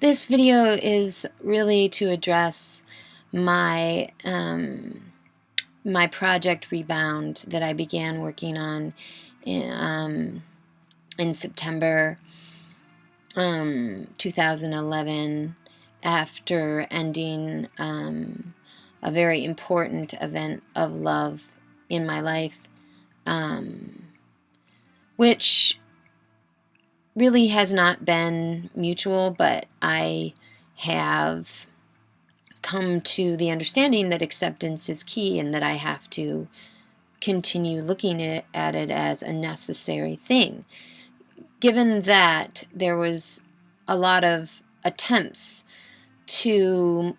This video is really to address my my project Rebound that I began working on in September 2011 after ending a very important event of love in my life, which really has not been mutual, but I have come to the understanding that acceptance is key and that I have to continue looking at it as a necessary thing. Given that there was a lot of attempts to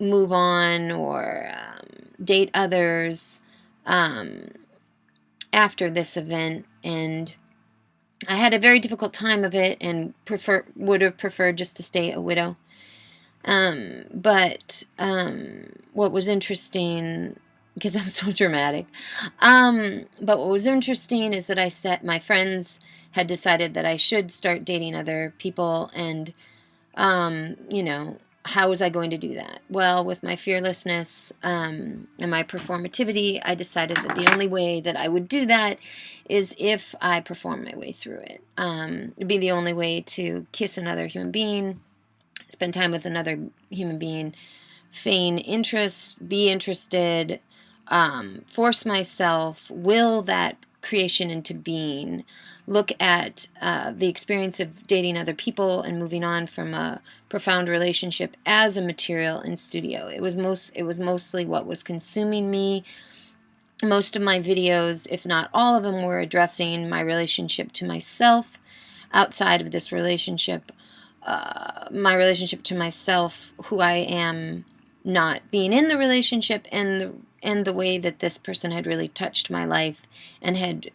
move on or date others after this event, and I had a very difficult time of it and would have preferred just to stay a widow. But what was interesting, because I'm so dramatic, but what was interesting is that my friends had decided that I should start dating other people, and, how was I going to do that? Well, with my fearlessness and my performativity, I decided that the only way that I would do that is if I perform my way through it. It'd be the only way to kiss another human being, spend time with another human being, feign interest, be interested, force myself, will that creation into being, look at the experience of dating other people and moving on from a profound relationship as a material in studio. It was mostly what was consuming me. Most of my videos, if not all of them, were addressing my relationship to myself outside of this relationship, my relationship to myself, who I am not being in the relationship, and the way that this person had really touched my life and had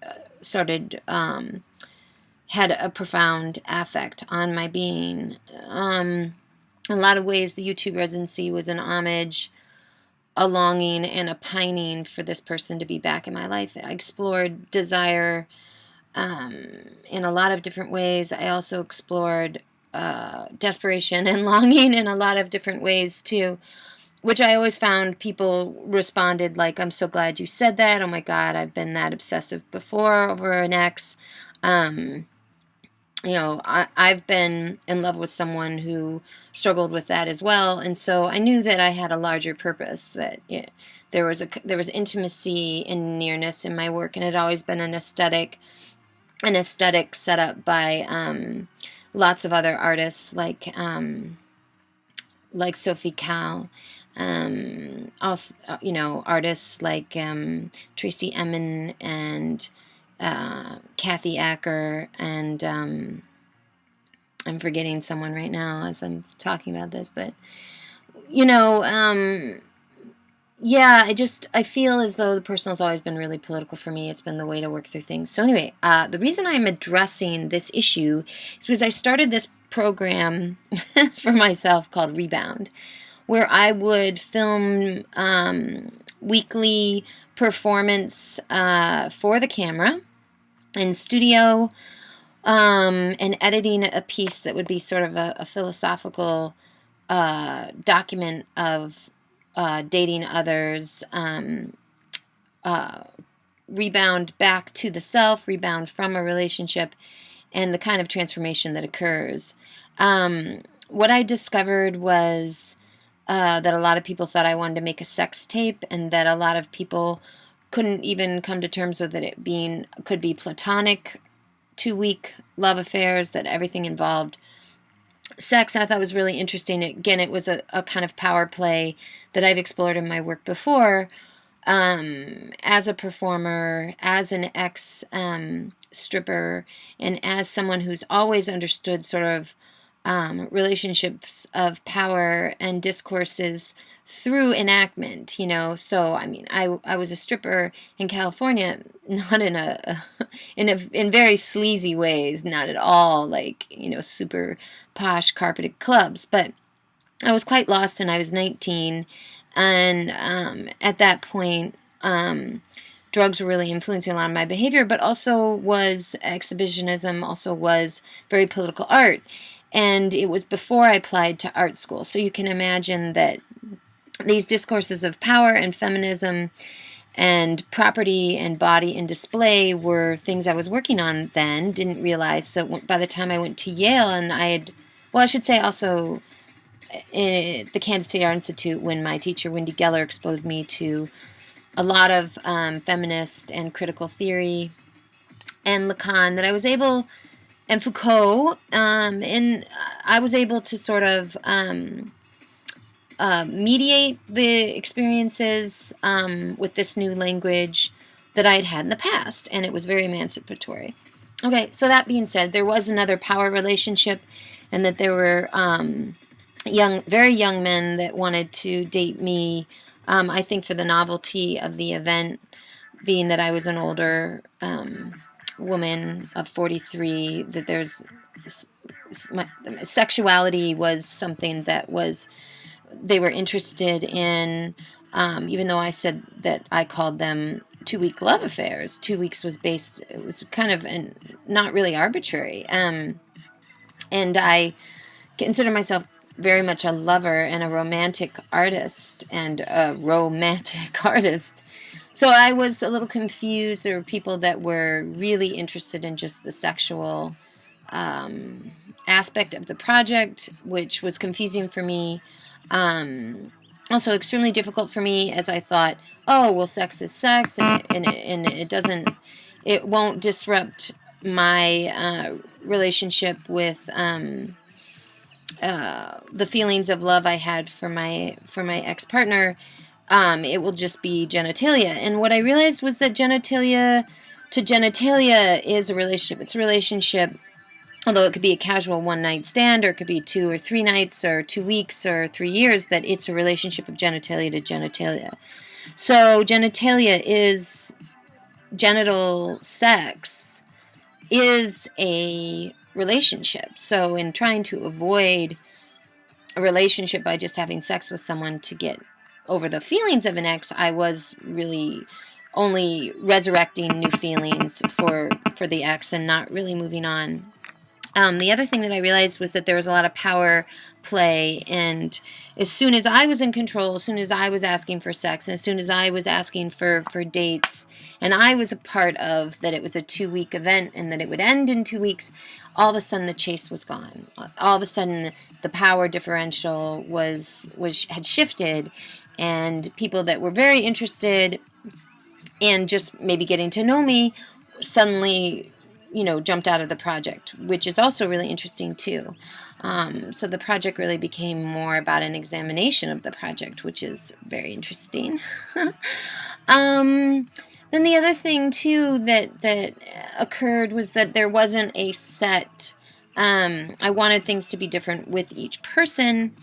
had a profound affect on my being. In a lot of ways, the YouTube residency was an homage, a longing, and a pining for this person to be back in my life. I explored desire in a lot of different ways. I also explored desperation and longing in a lot of different ways too, which I always found people responded like, "I'm so glad you said that. Oh my God, I've been that obsessive before over an ex." I've been in love with someone who struggled with that as well, and so I knew that I had a larger purpose. That there was intimacy and nearness in my work, and it had always been an aesthetic set up by lots of other artists like Sophie Calle, also artists like Tracy Emin and Kathy Acker, and I'm forgetting someone right now as I'm talking about this, but I feel as though the personal has always been really political for me. It's been the way to work through things. So anyway, the reason I'm addressing this issue is because I started this program for myself called Rebound, where I would film weekly performance for the camera in studio, and editing a piece that would be sort of a philosophical document of dating others, rebound back to the self, rebound from a relationship, and the kind of transformation that occurs. What I discovered was that a lot of people thought I wanted to make a sex tape, and that a lot of people couldn't even come to terms with it could be platonic, 2-week love affairs, that everything involved sex. I thought was really interesting. Again, it was a kind of power play that I've explored in my work before, as a performer, as an ex-stripper, and as someone who's always understood sort of relationships of power and discourses through enactment, So, I mean, I was a stripper in California, not in very sleazy ways, not at all like, super posh carpeted clubs, but I was quite lost, and I was 19, and at that point, drugs were really influencing a lot of my behavior, but also was exhibitionism, also was very political art. And it was before I applied to art school. So you can imagine that these discourses of power and feminism and property and body and display were things I was working on then, didn't realize. So by the time I went to Yale, and I should say also at the Kansas State Art Institute, when my teacher, Wendy Geller, exposed me to a lot of feminist and critical theory and Lacan, that I was able, and Foucault, and I was able to sort of mediate the experiences with this new language that I had had in the past, and it was very emancipatory. Okay, so that being said, there was another power relationship, and that there were very young men that wanted to date me, I think for the novelty of the event, being that I was an older woman of 43, that my sexuality was something that they were interested in, even though I said that I called them 2-week love affairs. 2 weeks it was kind of not really arbitrary. And I consider myself very much a lover and a romantic artist. So I was a little confused. There were people that were really interested in just the sexual aspect of the project, which was confusing for me. Also extremely difficult for me, as I thought, oh, well, sex is sex, and it won't disrupt my relationship with the feelings of love I had for my ex-partner. It will just be genitalia. And what I realized was that genitalia to genitalia is a relationship. It's a relationship, although it could be a casual one-night stand, or it could be 2 or 3 nights, or 2 weeks, or 3 years, that it's a relationship of genitalia to genitalia. So genitalia is genital sex is a relationship. So in trying to avoid a relationship by just having sex with someone to get over the feelings of an ex, I was really only resurrecting new feelings for the ex and not really moving on. The other thing that I realized was that there was a lot of power play, and as soon as I was in control, as soon as I was asking for sex, and as soon as I was asking for dates, and I was a part of that, it was a 2-week event and that it would end in 2 weeks, all of a sudden the chase was gone. All of a sudden the power differential had shifted, and people that were very interested in just maybe getting to know me suddenly, jumped out of the project, which is also really interesting too. So the project really became more about an examination of the project, which is very interesting. Then the other thing too that occurred was that there wasn't a set. I wanted things to be different with each person,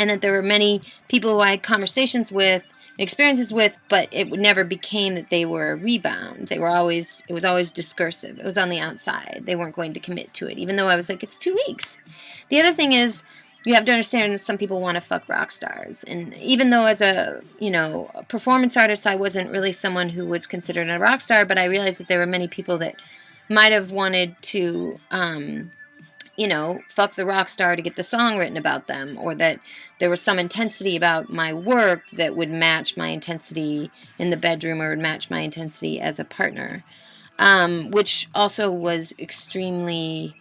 and that there were many people who I had conversations with, experiences with, but it never became that they were a rebound. It was always discursive. It was on the outside. They weren't going to commit to it, even though I was like, it's 2 weeks. The other thing is, you have to understand that some people want to fuck rock stars. And even though as a performance artist, I wasn't really someone who was considered a rock star, but I realized that there were many people that might have wanted to, fuck the rock star to get the song written about them, or that there was some intensity about my work that would match my intensity in the bedroom, or would match my intensity as a partner, which also was extremely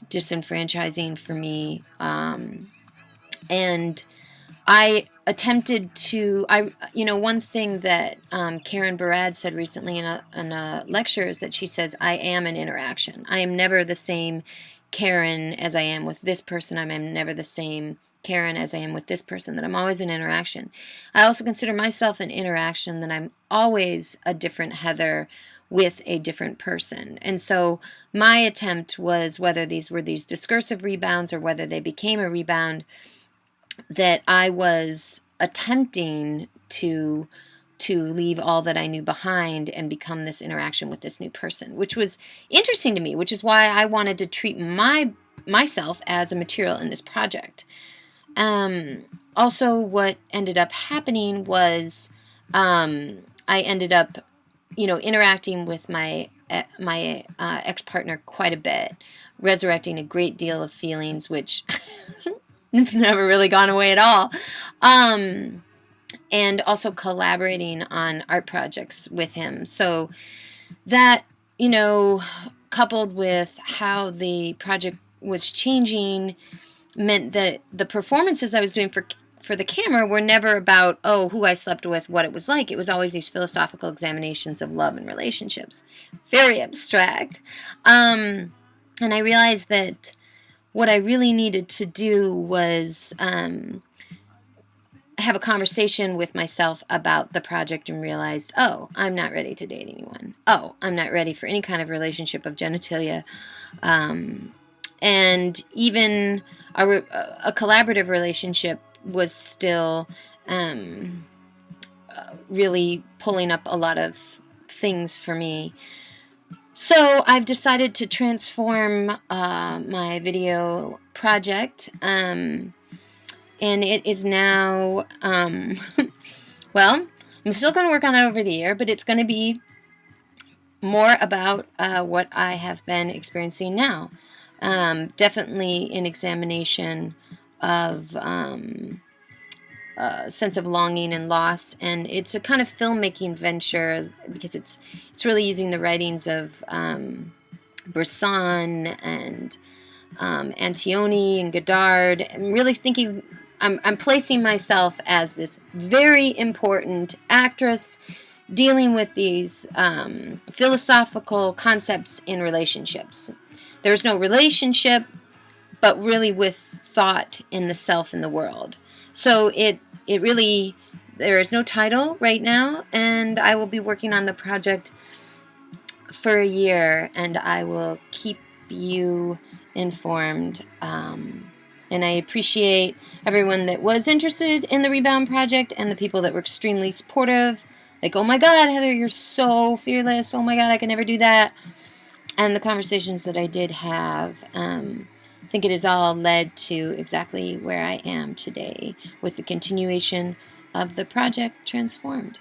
disenfranchising for me. And I attempted to, one thing that Karen Barad said recently in a lecture is that she says, I am an interaction. I am never the same Karen as I am with this person. I'm never the same Karen as I am with this person, that I'm always an interaction. I also consider myself an interaction, that I'm always a different Heather with a different person. And so my attempt was, whether these were these discursive rebounds or whether they became a rebound, that I was attempting to leave all that I knew behind and become this interaction with this new person, which was interesting to me, which is why I wanted to treat myself as a material in this project. Also, what ended up happening was I ended up, interacting with my ex-partner quite a bit. resurrecting a great deal of feelings, which have never really gone away at all. And also collaborating on art projects with him. So that, you know, coupled with how the project was changing, meant that the performances I was doing for the camera were never about, oh, who I slept with, what it was like. It was always these philosophical examinations of love and relationships. Very abstract. And I realized that what I really needed to do was have a conversation with myself about the project, and realized, oh, I'm not ready to date anyone. Oh, I'm not ready for any kind of relationship of genitalia. And even a collaborative relationship was still really pulling up a lot of things for me. So I've decided to transform my video project, and it is now, well, I'm still going to work on it over the year, but it's going to be more about what I have been experiencing now. Definitely an examination of sense of longing and loss, and it's a kind of filmmaking venture because it's really using the writings of Bresson and Antonioni and Godard. I'm really thinking, I'm placing myself as this very important actress dealing with these philosophical concepts in relationships. There's no relationship, but really with thought in the self and the world. So it really, there is no title right now, and I will be working on the project for a year, and I will keep you informed. And I appreciate everyone that was interested in the Rebound project, and the people that were extremely supportive. Like, oh my God, Heather, you're so fearless. Oh my God, I could never do that. And the conversations that I did have, I think it has all led to exactly where I am today with the continuation of the project Transformed.